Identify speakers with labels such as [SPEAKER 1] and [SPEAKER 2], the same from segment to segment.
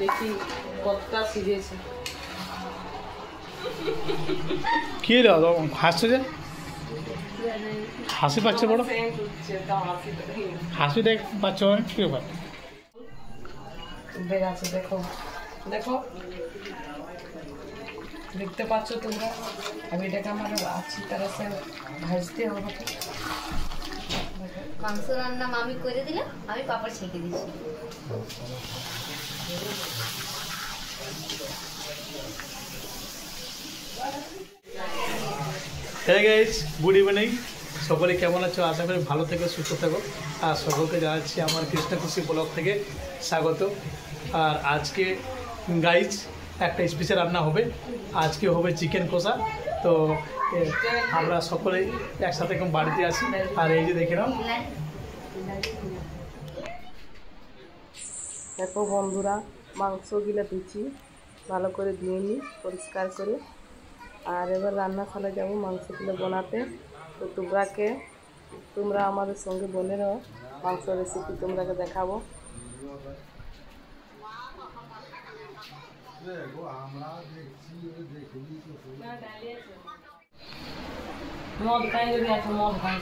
[SPEAKER 1] দেখি কতটা সিজেছে।
[SPEAKER 2] কি হলো হাসছে যে? হাসি পাচ্ছে বড়, হাসি দেখ পাচ্ছ কি ব্যাপার?
[SPEAKER 1] বেরাচ্ছে দেখো, দেখো দেখতে পাচ্ছ তোমরা। আমি এটাকে আমার अच्छी तरह से ভাজতে হবে।
[SPEAKER 3] মাংস রান্না মামি করে দিলে, আমি পাপড় ছেঁকে দিচ্ছি।
[SPEAKER 2] হ্যাঁ গাইস, গুড ইভিনিং। সকলে কেমন আছো? আশা করি ভালো থেকো, সুস্থ থাকো। আর সকলকে জানাচ্ছি আমার কৃষ্ণ খুশি ব্লগ থেকে স্বাগত। আর আজকে গাইস একটা স্পেশাল রান্না হবে। আজকে হবে চিকেন কষা। তো আমরা সকলেই একসাথে বাড়িতে আছি। আর এই যে দেখে নাও,
[SPEAKER 1] দেখো বন্ধুরা, মাংসগুলো দিচ্ছি ভালো করে ধুয়ে নিই পরিষ্কার করে। আর এবার রান্নাশালা যাবো মাংসগুলো বানাতে। তো তোমরা আমাদের সঙ্গে বলে নাও, মাংস রেসিপি তোমরাকে দেখাবো। মদ খাই যদি আছে, মদ খাই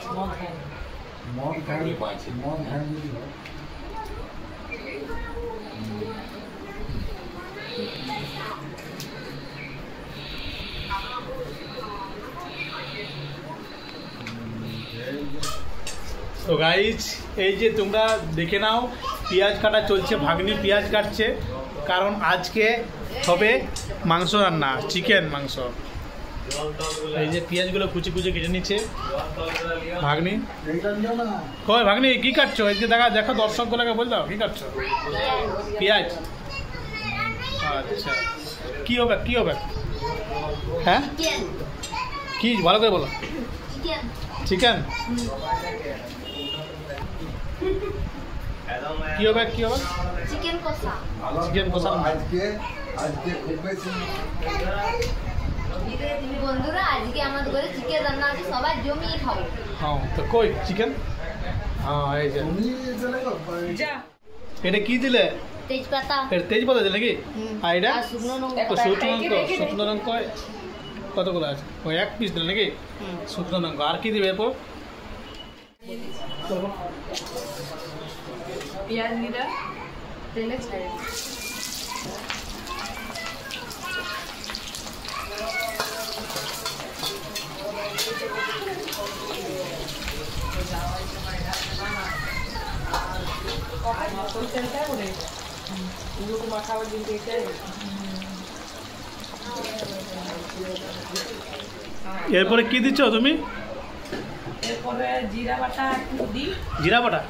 [SPEAKER 2] তো গাইজ এই যে তোমরা দেখে নাও, পেঁয়াজ কাটা চলছে, ভাগ্নি পেঁয়াজ কাটছে, কারণ আজকে হবে মাংস রান্না, চিকেন মাংস। এই যে পেঁয়াজগুলো কুচি কুচি কেটে নিচ্ছে ভাগ্নি। কই ভাগ্নি কি কাটছো? এই যে দেখো দর্শকগুলোকে বল দাও কি কাটছো? পেঁয়াজ। আচ্ছা, কি হবে? হ্যাঁ কি ভালো করে বলো। চিকেন কি হবে?
[SPEAKER 3] চিকেন কষা। তুমি বন্ধুরা, আজকে আমাদের ঘরে চিকেন রান্না আছে, সবাই জমিয়ে খাবো।
[SPEAKER 2] হ্যাঁ, তো কই চিকেন? হ্যাঁ, এই যে এটা কি দিলে?
[SPEAKER 3] তেজপাতা।
[SPEAKER 2] তেজপাতা দিলে নাকি? আর এটা
[SPEAKER 3] শুকনো
[SPEAKER 2] শুকনো লঙ্কা কতগুলো আছে? ওই এক পিস দিলে নাকি শুকনো লঙ্কা? আর কি দিবে এরপর?
[SPEAKER 1] পেঁয়াজ নিটা তেলে ছেড়ে
[SPEAKER 2] এরপরে কি দিচ্ছ তুমি?
[SPEAKER 1] এরপরে জিরা বাটা একটু দিই।
[SPEAKER 2] জিরা বাটা?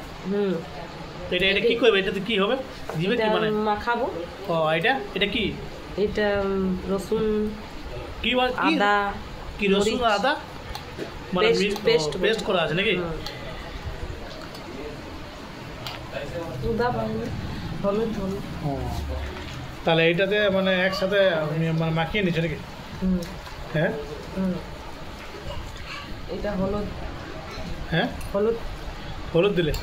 [SPEAKER 2] এটা কি করবে? এটাতে কি হবে? দিবে কি মানে?
[SPEAKER 1] মাখাবো।
[SPEAKER 2] ও এটা কি?
[SPEAKER 1] এটা রসুন,
[SPEAKER 2] কি
[SPEAKER 1] আদা।
[SPEAKER 2] কি রসুন আদা মানে পেস্ট করা আছে নাকি?
[SPEAKER 1] হলুদ।
[SPEAKER 2] তাহলে এইটাতে মানে একসাথে মানে মাখিয়ে নিচ্ছে নাকি? হ্যাঁ,
[SPEAKER 1] এটা হলুদ।
[SPEAKER 2] হ্যাঁ, হলুদ দিলে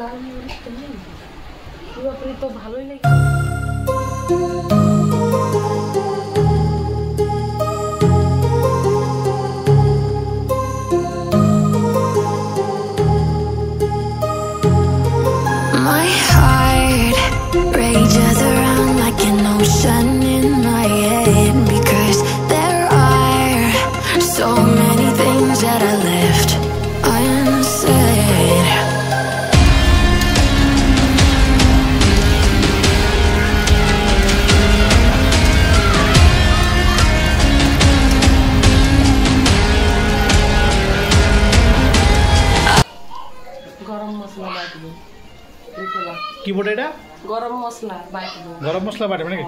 [SPEAKER 1] লাল পুরোপুরি তো ভালোই লাগে।
[SPEAKER 4] My heart rages around like an ocean in my head, because there are so many things that I left unsaid.
[SPEAKER 1] গরম মশলা বাটবো।
[SPEAKER 2] কি বটে এটা?
[SPEAKER 1] গরম মশলা বাটবো।
[SPEAKER 2] গরম মশলা বাটবে নাকি?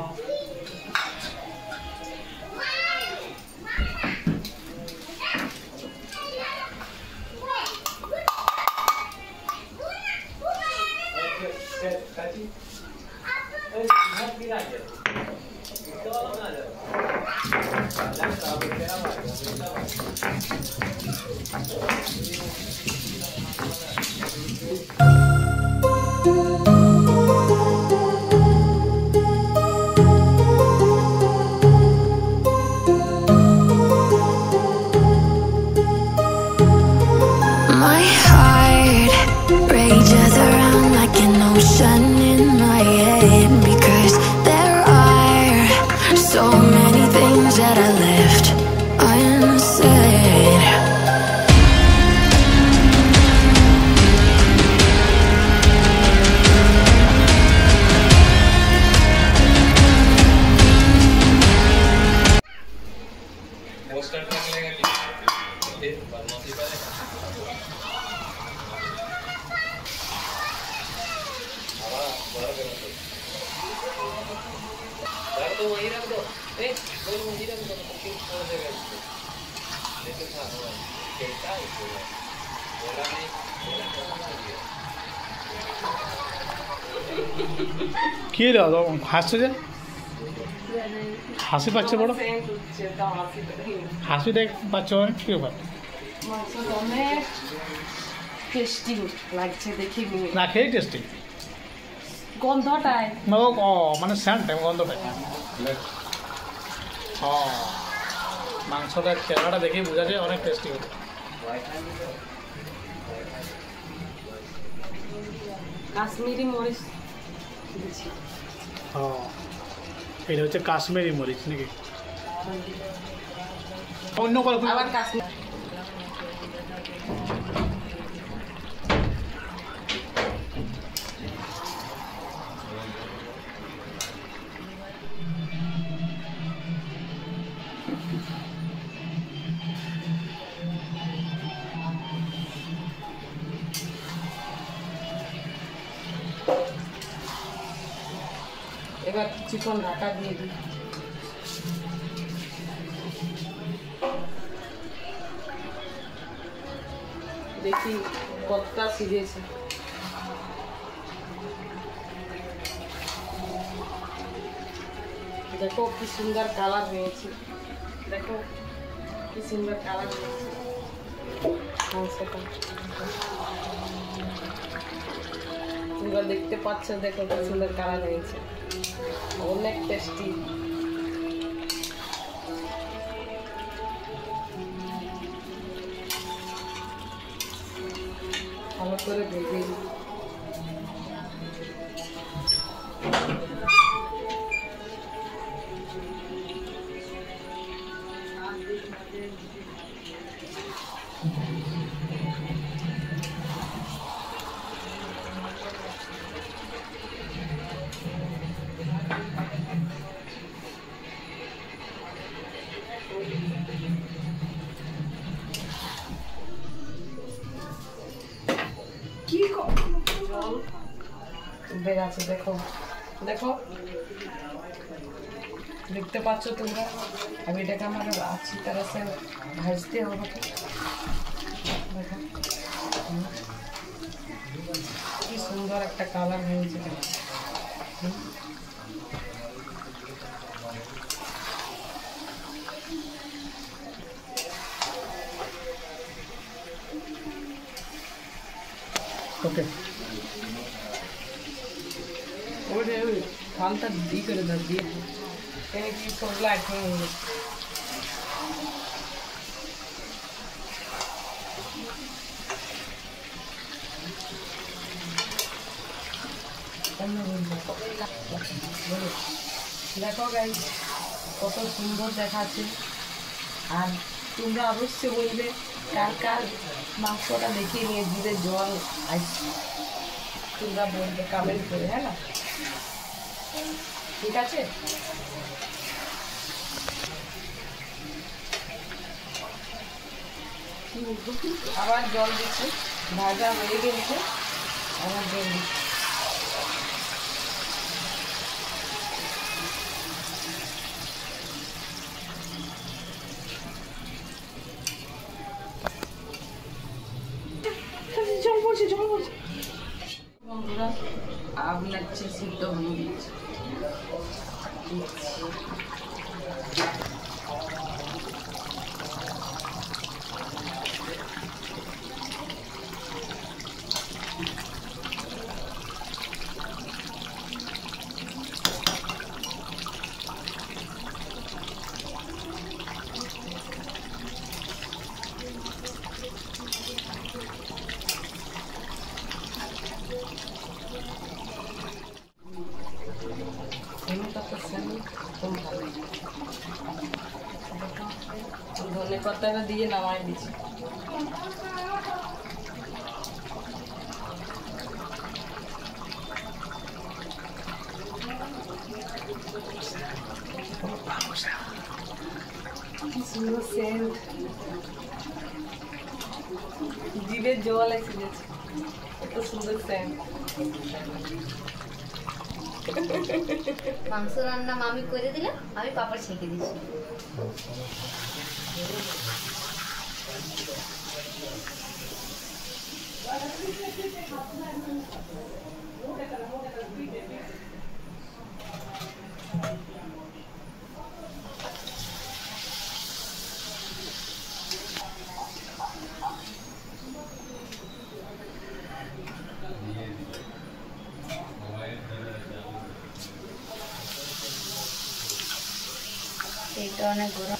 [SPEAKER 2] কি হলো হাসছো যে হাসি পাচ্ছে বড় হাসিটা পাচ্ছ অনেক কি ব্যাপার
[SPEAKER 1] মাংসটা অনেক টেস্টি লাগছে দেখি
[SPEAKER 2] না খেয়ে টেস্টি
[SPEAKER 1] গন্ধটায়
[SPEAKER 2] ও মানে স্যান্ড গন্ধটাই ও মাংসটার চেহারাটা দেখেই বোঝা যায় অনেক টেস্টি হবে
[SPEAKER 1] কাশ্মীরি মরিচ দিচ্ছি
[SPEAKER 2] ও এটা হচ্ছে কাশ্মীরি মরিচ নাকি অন্য কোনো
[SPEAKER 1] আবার কাশ্মীর এবার কিছুক্ষণ ঢাকা দিয়ে দিই দেখি কতটা সিঝেছে দেখো কি সুন্দর কালার হয়েছে দেখো কি সুন্দর কালার হয়েছে মাংসটা তোমরা দেখতে পাচ্ছ দেখো কি সুন্দর কালার হয়েছে অনেক টেস্টি ভালো করে ভেজে নিই জল বেরাচ্ছে দেখো দেখো দেখতে পাচ্ছ তোমরা আমি এটাকে আমার अच्छी तरह से ভাজতে হবে দেখো কি সুন্দর একটা কালার হয়েছে
[SPEAKER 2] ওকে
[SPEAKER 1] ওরে খালটা দি করে দাও দিয়ে এখানে কি সবগুলো আইটেম হয়ে দেখো গাইস কত সুন্দর দেখাচ্ছে আর তোমরা অবশ্যই বলবে কার কার মাংসটা দেখিয়ে নিয়ে জিভে জল আসছে তোমরা বলবে কমেন্ট করে হ্যাঁ না ঠিক আছে আবার জল দিচ্ছি ভাজা হয়ে গেছে আবার জল দিচ্ছি জল পড়ছে বন্ধুরা আগ লাগছে সিদ্ধ হয়ে গেছে ধনে পাতাটা দিয়ে নামাই দিচ্ছি কি সুন্দর সেন্ট জিভে জল এসে গেছে কত সুন্দর সেন্ট
[SPEAKER 3] মাংস রান্না মামি করে দিলে, আমি পাপড় ছেঁকে দিচ্ছি। এটা অনেক গরম।